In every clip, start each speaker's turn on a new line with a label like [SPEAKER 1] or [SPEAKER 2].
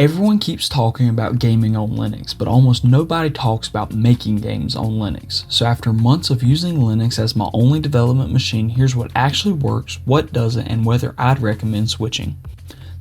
[SPEAKER 1] Everyone keeps talking about gaming on Linux, but almost nobody talks about making games on Linux. So after months of using Linux as my only development machine, here's what actually works, what doesn't, and whether I'd recommend switching.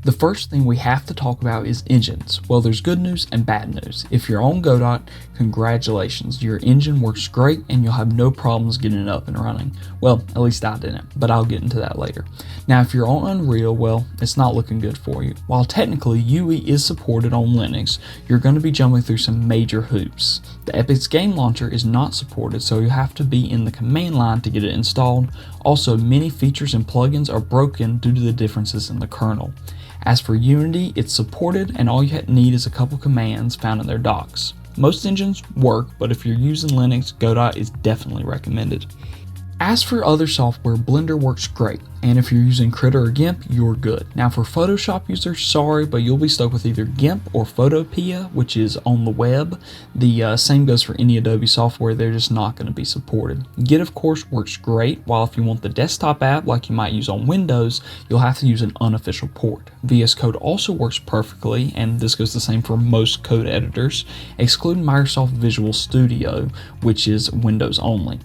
[SPEAKER 1] The first thing we have to talk about is engines. Well, there's good news and bad news. If you're on Godot, congratulations, your engine works great and you'll have no problems getting it up and running. Well, at least I didn't, but I'll get into that later. Now, if you're on Unreal, well, it's not looking good for you. While technically UE is supported on Linux, you're going to be jumping through some major hoops. The Epic's game launcher is not supported, so you have to be in the command line to get it installed. Also, many features and plugins are broken due to the differences in the kernel. As for Unity, it's supported and all you need is a couple commands found in their docs. Most engines work, but if you're using Linux, Godot is definitely recommended. As for other software, Blender works great, and if you're using Krita or GIMP, you're good. Now for Photoshop users, sorry, but you'll be stuck with either GIMP or Photopea, which is on the web. The same goes for any Adobe software, they're just not going to be supported. Git, of course, works great, while if you want the desktop app like you might use on Windows, you'll have to use an unofficial port. VS Code also works perfectly, and this goes the same for most code editors, excluding Microsoft Visual Studio, which is Windows only.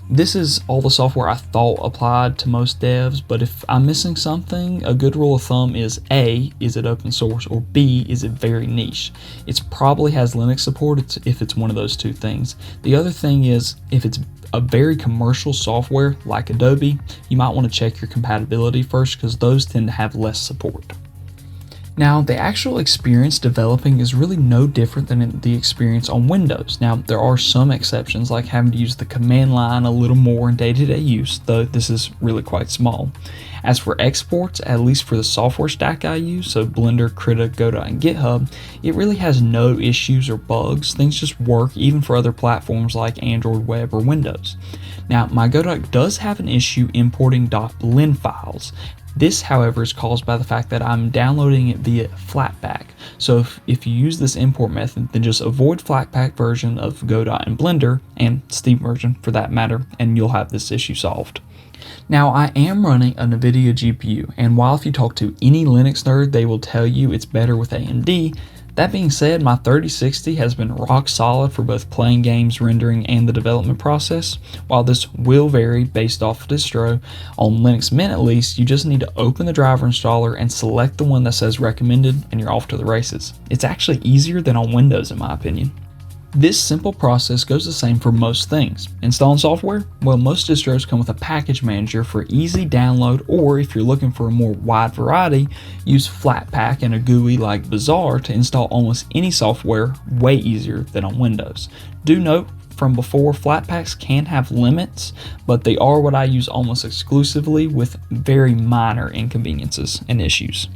[SPEAKER 1] This is all the software I thought applied to most devs, but if I'm missing something, a good rule of thumb is A, is it open source, or B, is it very niche? It probably has Linux support if it's one of those two things. The other thing is, if it's a very commercial software like Adobe, you might want to check your compatibility first because those tend to have less support. Now, the actual experience developing is really no different than the experience on Windows. Now, there are some exceptions like having to use the command line a little more in day-to-day use, though this is really quite small. As for exports, at least for the software stack I use, so Blender, Krita, Godot, and GitHub, it really has no issues or bugs. Things just work even for other platforms like Android, Web, or Windows. Now, my Godot does have an issue importing .blend files. This, however, is caused by the fact that I'm downloading it via Flatpak. So if you use this import method, then just avoid Flatpak version of Godot and Blender, and Steam version for that matter, and you'll have this issue solved. Now, I am running a Nvidia GPU, and while if you talk to any Linux nerd, they will tell you it's better with AMD. That being said, my 3060 has been rock solid for both playing games, rendering, and the development process. While this will vary based off distro, on Linux Mint at least, you just need to open the driver installer and select the one that says recommended, and you're off to the races. It's actually easier than on Windows in my opinion. This simple process goes the same for most things. Installing software? Well, most distros come with a package manager for easy download, or if you're looking for a more wide variety, use Flatpak and a GUI like Bazaar to install almost any software way easier than on Windows. Do note, from before, Flatpaks can have limits, but they are what I use almost exclusively with very minor inconveniences and issues.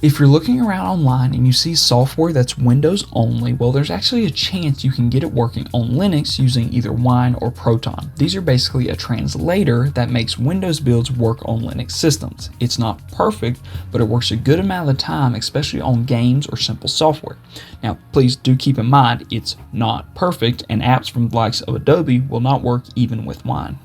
[SPEAKER 1] If you're looking around online and you see software that's Windows only, well, there's actually a chance you can get it working on Linux using either Wine or Proton. These are basically a translator that makes Windows builds work on Linux systems. It's not perfect, but it works a good amount of the time, especially on games or simple software. Now, please do keep in mind, it's not perfect, and apps from the likes of Adobe will not work even with Wine.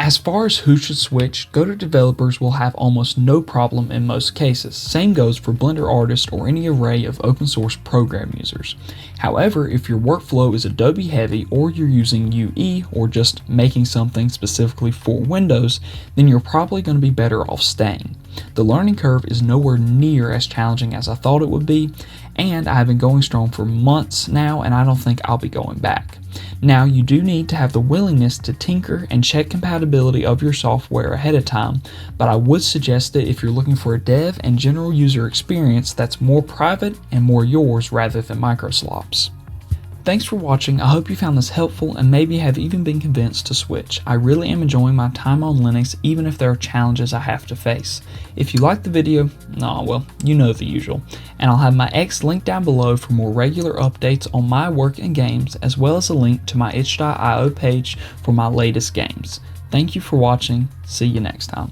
[SPEAKER 1] As far as who should switch, Godot developers will have almost no problem in most cases. Same goes for Blender artists or any array of open source program users. However, if your workflow is Adobe heavy or you're using UE or just making something specifically for Windows, then you're probably going to be better off staying. The learning curve is nowhere near as challenging as I thought it would be, and I've been going strong for months now, and I don't think I'll be going back. Now, you do need to have the willingness to tinker and check compatibility of your software ahead of time, but I would suggest that if you're looking for a dev and general user experience that's more private and more yours rather than microslops. Thanks for watching. I hope you found this helpful and maybe have even been convinced to switch. I really am enjoying my time on Linux, even if there are challenges I have to face. If you liked the video, well, you know the usual. And I'll have my X linked down below for more regular updates on my work and games, as well as a link to my itch.io page for my latest games. Thank you for watching. See you next time.